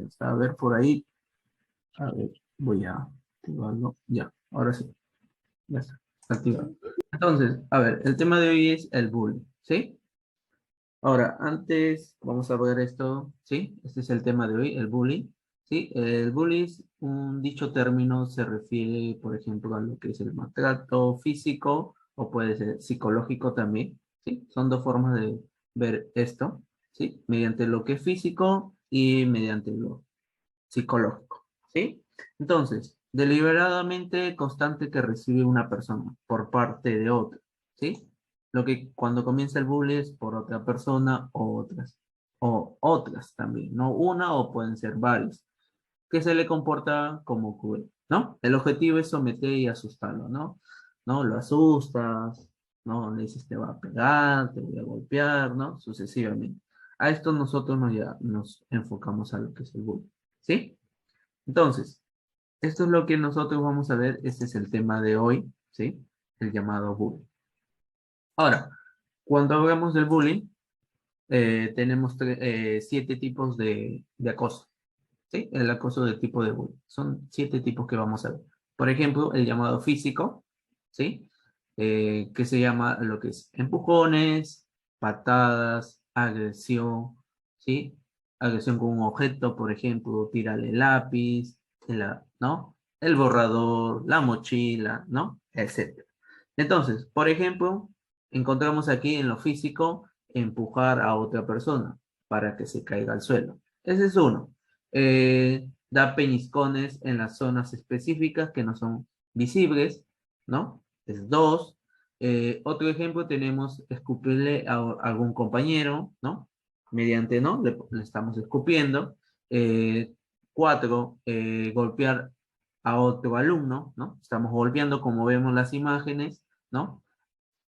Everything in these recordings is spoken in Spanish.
está. A ver, por ahí. A ver, voy a activarlo. Ya, ahora sí. Ya está. Activado. Entonces, a ver, el tema de hoy es el bullying, ¿sí? Ahora, antes vamos a ver esto, ¿sí? Este es el tema de hoy, el bullying, ¿sí? El bullying es un dicho término, se refiere, por ejemplo, a lo que es el maltrato físico o puede ser psicológico también, ¿sí? Son dos formas de ver esto, ¿sí? Mediante lo que es físico y mediante lo psicológico, ¿sí? Entonces, deliberadamente constante que recibe una persona por parte de otra, ¿sí? Lo que cuando comienza el bullying es por otra persona o otras también, no una o pueden ser varios, que se le comporta como cruel, ¿no? El objetivo es someter y asustarlo, ¿no? ¿No? Lo asustas, ¿no? Le dices te va a pegar, te voy a golpear, ¿no? Sucesivamente. A esto nosotros ya nos enfocamos a lo que es el bullying, ¿sí? Entonces, esto es lo que nosotros vamos a ver. Este es el tema de hoy, ¿sí? El llamado bullying. Ahora, cuando hablamos del bullying, tenemos 7 tipos de acoso, ¿sí? El acoso de tipo de bullying. Son 7 tipos que vamos a ver. Por ejemplo, el llamado físico, ¿sí? Que se llama lo que es empujones, patadas, agresión, ¿sí? Agresión con un objeto, por ejemplo, tírale el lápiz, ¿no? El borrador, la mochila, ¿no? Etcétera. Entonces, por ejemplo, encontramos aquí en lo físico empujar a otra persona para que se caiga al suelo. Ese es uno. Da peñiscones en las zonas específicas que no son visibles, ¿no? Es dos. Otro ejemplo tenemos escupirle a algún compañero, ¿no? Mediante, ¿no? Le estamos escupiendo. Eh, cuatro, golpear a otro alumno, ¿no? Estamos golpeando como vemos las imágenes, ¿no?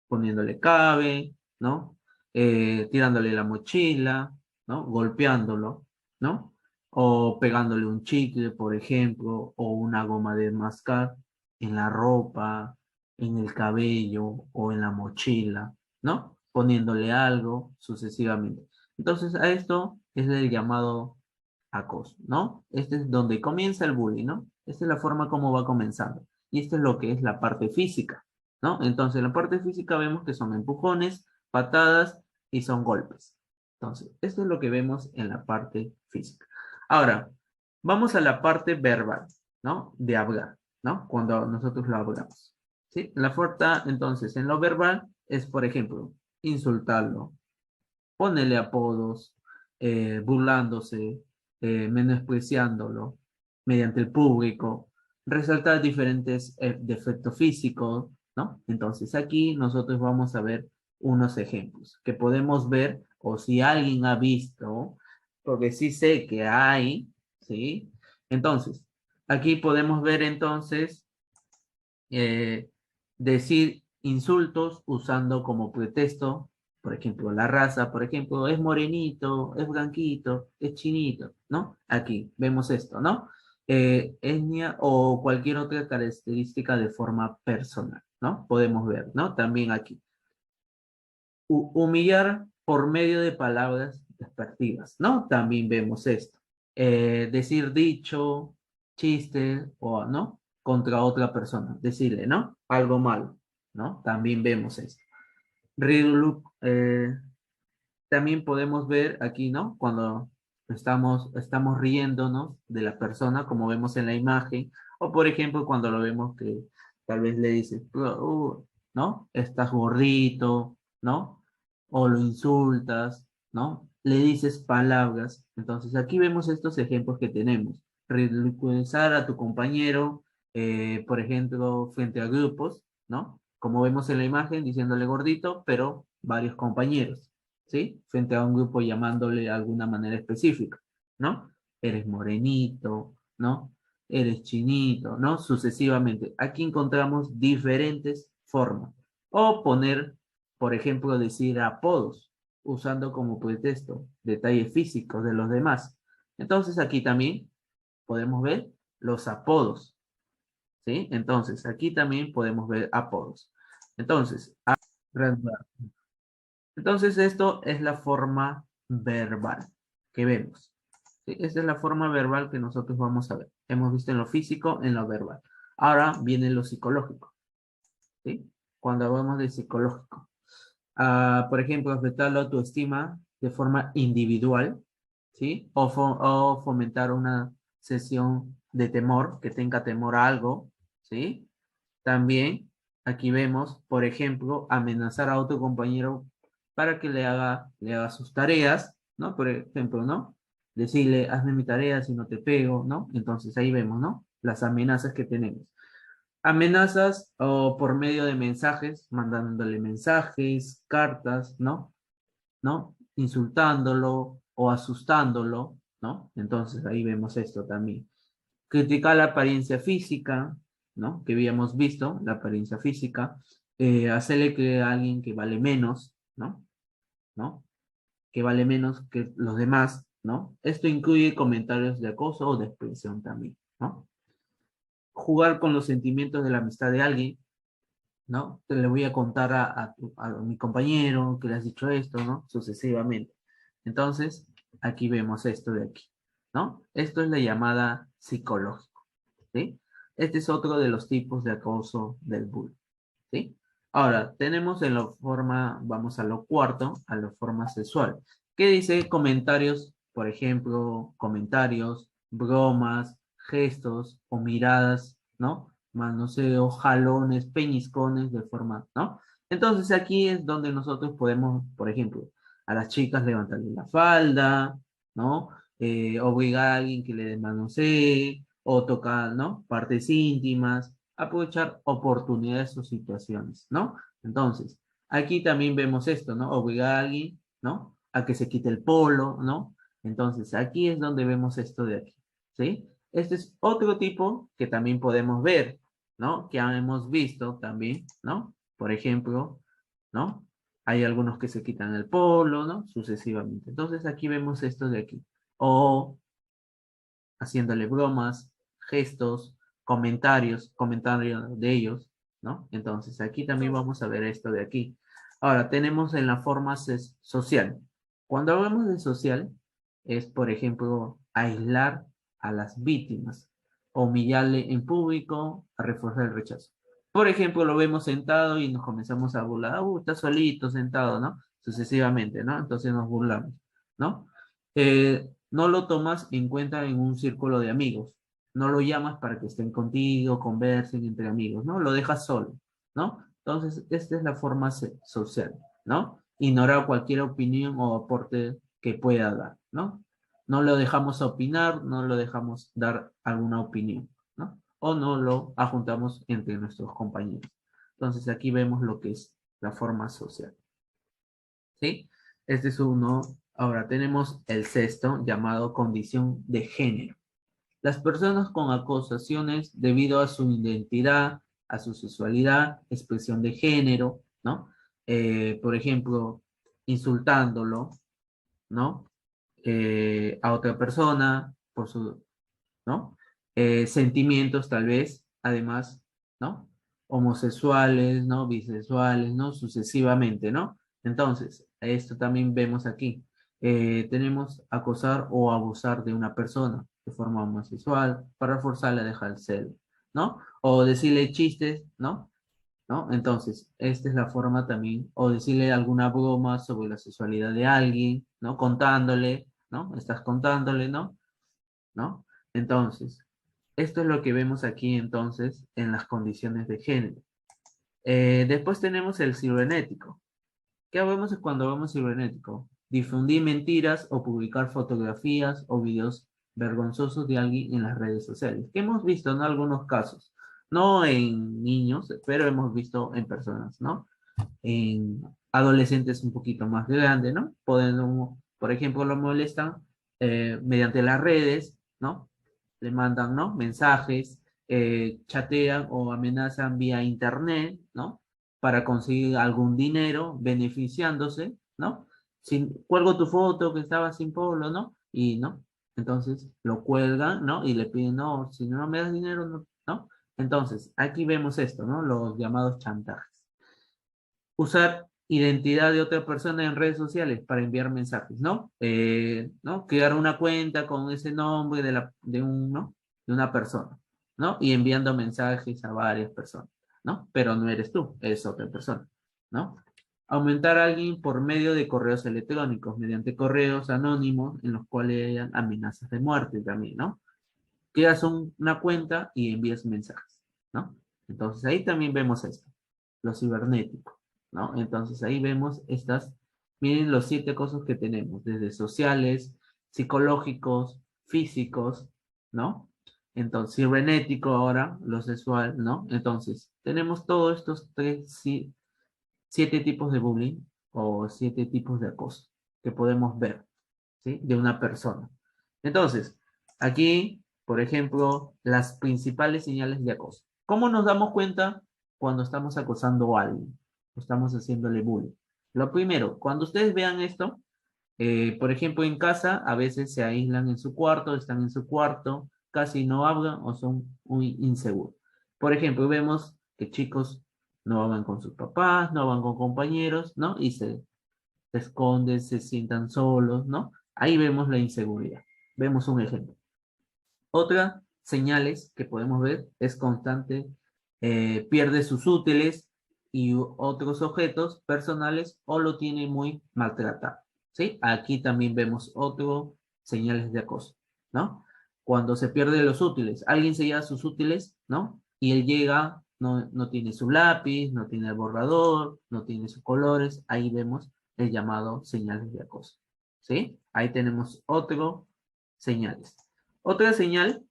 Poniéndole cabe, ¿no? Tirándole la mochila, ¿no? Golpeándolo, ¿no? O pegándole un chicle, por ejemplo, o una goma de mascar en la ropa, en el cabello o en la mochila, ¿no? Poniéndole algo sucesivamente. Entonces, a esto es el llamado acoso, ¿no? Este es donde comienza el bullying, ¿no? Esta es la forma como va comenzando. Y esto es lo que es la parte física, ¿no? Entonces, en la parte física vemos que son empujones, patadas y son golpes. Entonces, esto es lo que vemos en la parte física. Ahora, vamos a la parte verbal, ¿no? De hablar, ¿no? Cuando nosotros lo hablamos, ¿sí? La fuerza, entonces, en lo verbal es, por ejemplo, insultarlo, ponerle apodos, burlándose, menospreciándolo mediante el público, resaltar diferentes defectos físicos, ¿no? Entonces aquí nosotros vamos a ver unos ejemplos que podemos ver o si alguien ha visto, porque sí sé que hay, ¿sí? Entonces, aquí podemos ver entonces eh, decir insultos usando como pretexto, por ejemplo, la raza, por ejemplo, es morenito, es blanquito, es chinito, ¿no? Aquí vemos esto, ¿no? Etnia o cualquier otra característica de forma personal, ¿no? Podemos ver, ¿no? También aquí. Humillar por medio de palabras despectivas, ¿no? También vemos esto. Decir dicho, chiste o, ¿no? Contra otra persona, decirle, ¿no? Algo malo, ¿no? También vemos esto. Ridículo, también podemos ver aquí, ¿no? Cuando estamos riéndonos de la persona, como vemos en la imagen, o por ejemplo, cuando lo vemos que tal vez le dices, ¿no? Estás gordito, ¿no? O lo insultas, ¿no? Le dices palabras. Entonces, aquí vemos estos ejemplos que tenemos. Ridiculizar a tu compañero, por ejemplo, frente a grupos, ¿no? Como vemos en la imagen, diciéndole gordito, pero varios compañeros. ¿Sí? Frente a un grupo llamándole de alguna manera específica, ¿no? Eres morenito, ¿no? Eres chinito, ¿no? Sucesivamente. Aquí encontramos diferentes formas. O poner, por ejemplo, decir apodos, usando como pretexto detalles físicos de los demás. Entonces aquí también podemos ver los apodos, ¿sí? Entonces aquí también podemos ver apodos. Entonces, entonces, esto es la forma verbal que vemos. ¿sí? Esta es la forma verbal que nosotros vamos a ver. Hemos visto en lo físico, en lo verbal. Ahora viene lo psicológico, ¿sí? Cuando hablamos de psicológico. Por ejemplo, afectar la autoestima de forma individual, ¿sí? O fomentar una sesión de temor, que tenga temor a algo, ¿sí? También aquí vemos, por ejemplo, amenazar a otro compañero para que le haga sus tareas, ¿no? Por ejemplo, ¿no? Decirle, hazme mi tarea si no te pego, ¿no? Entonces ahí vemos, ¿no? Las amenazas que tenemos. Amenazas o por medio de mensajes, mandándole mensajes, cartas, ¿no? ¿No? Insultándolo o asustándolo, ¿no? Entonces ahí vemos esto también. Criticar la apariencia física, ¿no? Que habíamos visto, la apariencia física. Hacerle creer a alguien que vale menos, ¿no? ¿No? Que vale menos que los demás, ¿no? Esto incluye comentarios de acoso o de expresión también, ¿no? Jugar con los sentimientos de la amistad de alguien, ¿no? Te le voy a contar a mi compañero que le has dicho esto, ¿no? Sucesivamente. Entonces, aquí vemos esto de aquí, ¿no? Esto es la llamada psicológico, ¿sí? Este es otro de los tipos de acoso del bullying, ¿sí? Ahora, tenemos en la forma, vamos a lo cuarto, a la forma sexual, que dice comentarios, por ejemplo, comentarios, bromas, gestos o miradas, ¿no? Manoseos, jalones, peñiscones de forma, ¿no? Entonces aquí es donde nosotros podemos, por ejemplo, a las chicas levantarle la falda, ¿no? Obligar a alguien que le dé manosee, o tocar, ¿no? Partes íntimas, aprovechar oportunidades o situaciones, ¿no? Entonces, aquí también vemos esto, ¿no? Obligar a alguien, ¿no? A que se quite el polo, ¿no? Entonces, aquí es donde vemos esto de aquí, ¿sí? Este es otro tipo que también podemos ver, ¿no? Que hemos visto también, ¿no? Por ejemplo, ¿no? Hay algunos que se quitan el polo, ¿no? Sucesivamente. Entonces, aquí vemos esto de aquí. O haciéndole bromas, gestos, comentarios de ellos, ¿no? Entonces, aquí también vamos a ver esto de aquí. Ahora, tenemos en la forma social. Cuando hablamos de social, es, por ejemplo, aislar a las víctimas, humillarle en público, a reforzar el rechazo. Por ejemplo, lo vemos sentado y nos comenzamos a burlar, está solito, sentado, ¿no? Sucesivamente, ¿no? Entonces nos burlamos, ¿no? No lo tomas en cuenta en un círculo de amigos. No lo llamas para que estén contigo, conversen entre amigos, ¿no? Lo dejas solo, ¿no? Entonces, esta es la forma social, ¿no? Ignorar cualquier opinión o aporte que pueda dar, ¿no? No lo dejamos opinar, no lo dejamos dar alguna opinión, ¿no? O no lo ajuntamos entre nuestros compañeros. Entonces, aquí vemos lo que es la forma social. ¿Sí? Este es uno. Ahora tenemos el sexto, llamado condición de género. Las personas con acusaciones debido a su identidad, a su sexualidad, expresión de género, ¿no? Por ejemplo, insultándolo, ¿no? A otra persona por su, ¿no? Sentimientos tal vez, además, ¿no? Homosexuales, ¿no? Bisexuales, ¿no? Sucesivamente, ¿no? Entonces, esto también vemos aquí. Tenemos acosar o abusar de una persona de forma homosexual para forzarla a dejar el celo, ¿no? O decirle chistes, ¿no? ¿No? Entonces, esta es la forma también, o decirle alguna broma sobre la sexualidad de alguien, ¿no? Contándole, ¿no? Estás contándole, ¿no? ¿No? Entonces, esto es lo que vemos aquí entonces en las condiciones de género. Después tenemos el cibernético. ¿Qué vemos cuando vemos cibernético? Difundir mentiras o publicar fotografías o videos vergonzosos de alguien en las redes sociales. Que hemos visto en algunos casos, no en niños, pero hemos visto en personas, ¿no? En adolescentes un poquito más grandes, ¿no? Pueden, por ejemplo, lo molestan mediante las redes, ¿no? Le mandan, ¿no? Mensajes, chatean o amenazan vía internet, ¿no? Para conseguir algún dinero, beneficiándose, ¿no? Cuelgo tu foto que estaba sin polo, ¿no? Y, ¿no? Entonces lo cuelgan, ¿no? Y le piden, no, si no me das dinero, no, Entonces, aquí vemos esto, ¿no? Los llamados chantajes. Usar identidad de otra persona en redes sociales para enviar mensajes, ¿no? ¿No? Crear una cuenta con ese nombre ¿no? De una persona, ¿no? Y enviando mensajes a varias personas, ¿no? Pero no eres tú, eres otra persona, ¿no? Aumentar a alguien por medio de correos electrónicos, mediante correos anónimos en los cuales hayan amenazas de muerte también, ¿no? Creas una cuenta y envías mensajes, ¿no? Entonces ahí también vemos esto, lo cibernético, ¿no? Entonces ahí vemos miren los 7 cosas que tenemos, desde sociales, psicológicos, físicos, ¿no? Entonces, cibernético ahora, lo sexual, ¿no? Entonces, tenemos todos estos 7 tipos de bullying o 7 tipos de acoso que podemos ver, ¿sí? De una persona. Entonces, aquí, por ejemplo, las principales señales de acoso. ¿Cómo nos damos cuenta cuando estamos acosando a alguien? O estamos haciéndole bullying. Lo primero, cuando ustedes vean esto, por ejemplo, en casa, a veces se aíslan en su cuarto, están en su cuarto, casi no hablan o son muy inseguros. Por ejemplo, vemos que chicos no hablan con sus papás, no hablan con compañeros, ¿no? Y se esconden, se sientan solos, ¿no? Ahí vemos la inseguridad. Vemos un ejemplo. Otra señales que podemos ver es constante, pierde sus útiles y otros objetos personales o lo tiene muy maltratado, ¿sí? Aquí también vemos otro señales de acoso, ¿no? Cuando se pierde los útiles, alguien se lleva sus útiles, ¿no? Y él llega, no tiene su lápiz, no tiene el borrador, no tiene sus colores, ahí vemos el llamado señales de acoso, ¿sí? Ahí tenemos otro señales. Otra señal,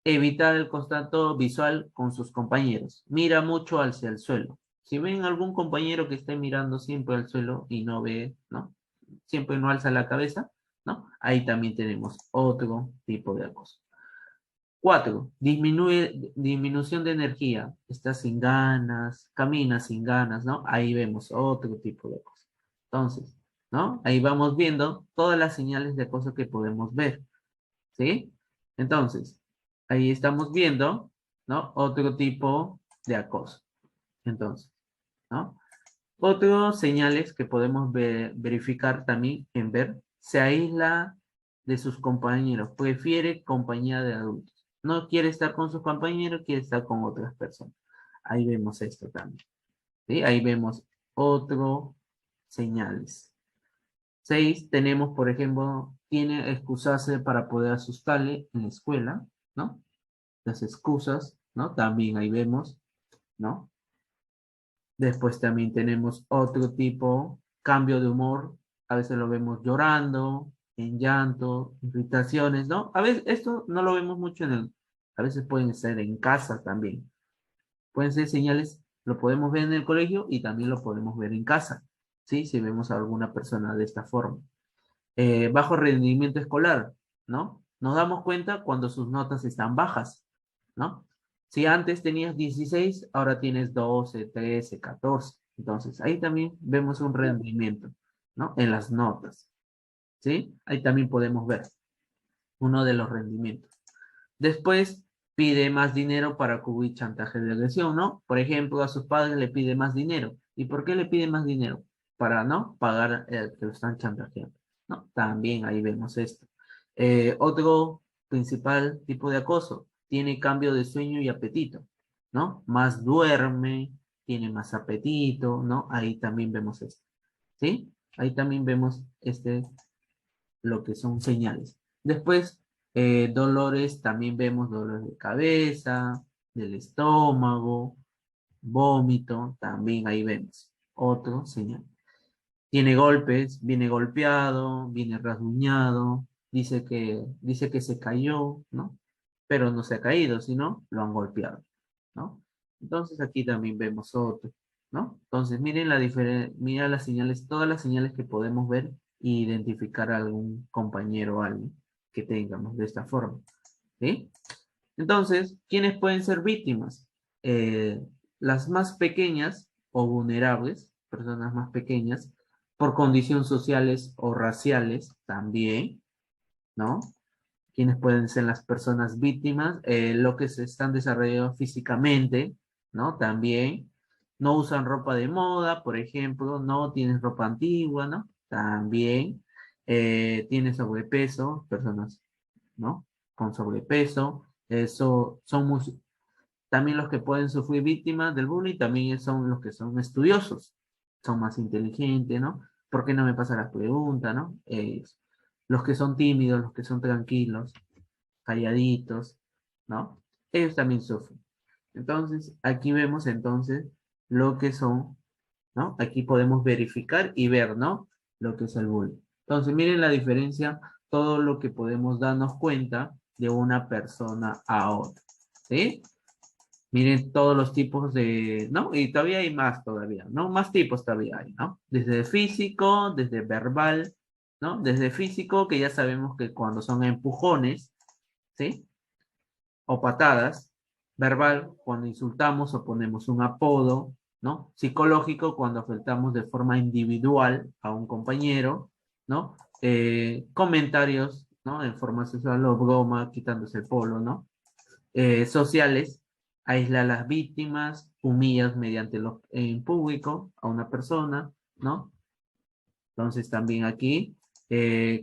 evitar el contacto visual con sus compañeros. Mira mucho hacia el suelo. Si ven algún compañero que esté mirando siempre al suelo y no ve, ¿no? Siempre no alza la cabeza, ¿no? Ahí también tenemos otro tipo de acoso. 4, disminución de energía. Estás sin ganas, caminas sin ganas, ¿no? Ahí vemos otro tipo de acoso. Entonces, ¿no? Ahí vamos viendo todas las señales de acoso que podemos ver. ¿Sí? Entonces, ahí estamos viendo, ¿no? Otro tipo de acoso. Entonces, ¿no? Otros señales que podemos verificar también en ver, se aísla de sus compañeros, prefiere compañía de adultos. No quiere estar con sus compañeros, quiere estar con otras personas. Ahí vemos esto también. ¿Sí? Ahí vemos otro señales. 6, tenemos, por ejemplo, tiene excusarse para poder asustarle en la escuela, ¿no? Las excusas, ¿no? También ahí vemos, ¿no? Después también tenemos otro tipo, cambio de humor, a veces lo vemos llorando, en llanto, irritaciones, ¿no? A veces esto no lo vemos mucho a veces pueden ser en casa también. Pueden ser señales, lo podemos ver en el colegio y también lo podemos ver en casa, ¿sí? Si vemos a alguna persona de esta forma. Bajo rendimiento escolar, ¿no? Nos damos cuenta cuando sus notas están bajas, ¿no? Si antes tenías 16, ahora tienes 12, 13, 14. Entonces, ahí también vemos un rendimiento, ¿no? En las notas, ¿sí? Ahí también podemos ver uno de los rendimientos. Después, pide más dinero para cubrir chantaje de agresión, ¿no? Por ejemplo, a sus padres le pide más dinero. ¿Y por qué le pide más dinero? Para, ¿no? Pagar el que lo están chantajeando, ¿no? También ahí vemos esto. Otro principal tipo de acoso, tiene cambio de sueño y apetito, ¿no? Más duerme, tiene más apetito, ¿no? Ahí también vemos esto, ¿sí? Ahí también vemos lo que son señales. Después, dolores, también vemos dolores de cabeza, del estómago, vómito, también ahí vemos otro señal. Tiene golpes, viene golpeado, viene rasguñado, dice que se cayó, ¿no? Pero no se ha caído, sino lo han golpeado, ¿no? Entonces aquí también vemos otro, ¿no? Entonces miren mira las señales, todas las señales que podemos ver e identificar a algún compañero o alguien que tengamos de esta forma, ¿sí? Entonces, ¿quiénes pueden ser víctimas? Eh, las más pequeñas o vulnerables, personas más pequeñas, por condiciones sociales o raciales también, ¿no? ¿Quiénes pueden ser las personas víctimas? Lo que se están desarrollando físicamente, ¿no? También. no usan ropa de moda, por ejemplo, no tienes ropa antigua, ¿no? También tienes sobrepeso, personas, ¿no? Con sobrepeso, eso somos también los que pueden sufrir víctimas del bullying, también son los que son estudiosos, son más inteligentes, ¿no? ¿Por qué no me pasa las preguntas, ¿no? Los que son tímidos, los que son tranquilos, calladitos, ¿no? Ellos también sufren. Entonces, aquí vemos entonces lo que son, ¿no? Aquí podemos verificar y ver, ¿no? Lo que es el bullying. Entonces, miren la diferencia, todo lo que podemos darnos cuenta de una persona a otra, ¿sí? Miren todos los tipos de, ¿no? Y todavía hay más todavía, ¿no? Más tipos todavía hay, ¿no? Desde físico, desde verbal, ¿no? Desde físico, que ya sabemos que cuando son empujones, ¿sí? O patadas, verbal, cuando insultamos o ponemos un apodo, ¿no? Psicológico, cuando afectamos de forma individual a un compañero, ¿no? Comentarios, ¿no? En forma sexual o broma, quitándose el polo, ¿no? Sociales, aísla a las víctimas, humillas mediante en público a una persona, ¿no? Entonces también aquí,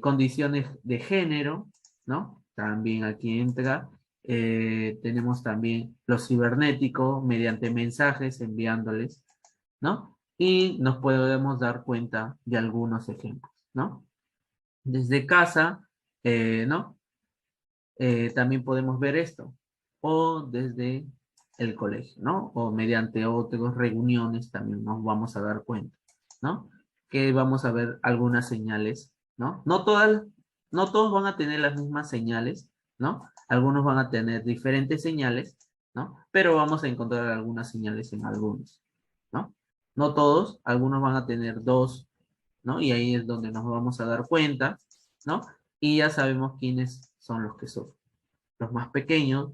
condiciones de género, ¿no? También aquí entra, tenemos también lo cibernético mediante mensajes enviándoles, ¿no? Y nos podemos dar cuenta de algunos ejemplos, ¿no? Desde casa, ¿no? También podemos ver esto, o desde el colegio, ¿no? O mediante otras reuniones también nos vamos a dar cuenta, ¿no? Que vamos a ver algunas señales, ¿no? No todos van a tener las mismas señales, ¿no? Algunos van a tener diferentes señales, ¿no? Pero vamos a encontrar algunas señales en algunos, ¿no? No todos, algunos van a tener dos, ¿no? Y ahí es donde nos vamos a dar cuenta, ¿no? Y ya sabemos quiénes son los que sufren. Los más pequeños,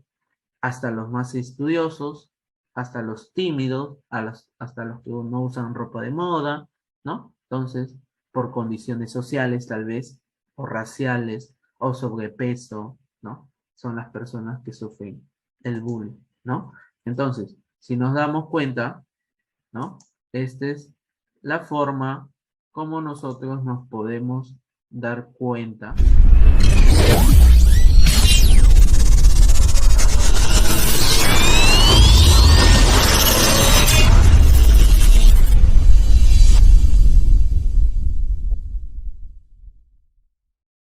hasta los más estudiosos, hasta los tímidos, hasta los que no usan ropa de moda, ¿no? Entonces, por condiciones sociales tal vez, o raciales, o sobrepeso, ¿no? Son las personas que sufren el bullying, ¿no? Entonces, si nos damos cuenta, ¿no? Esta es la forma como nosotros nos podemos dar cuenta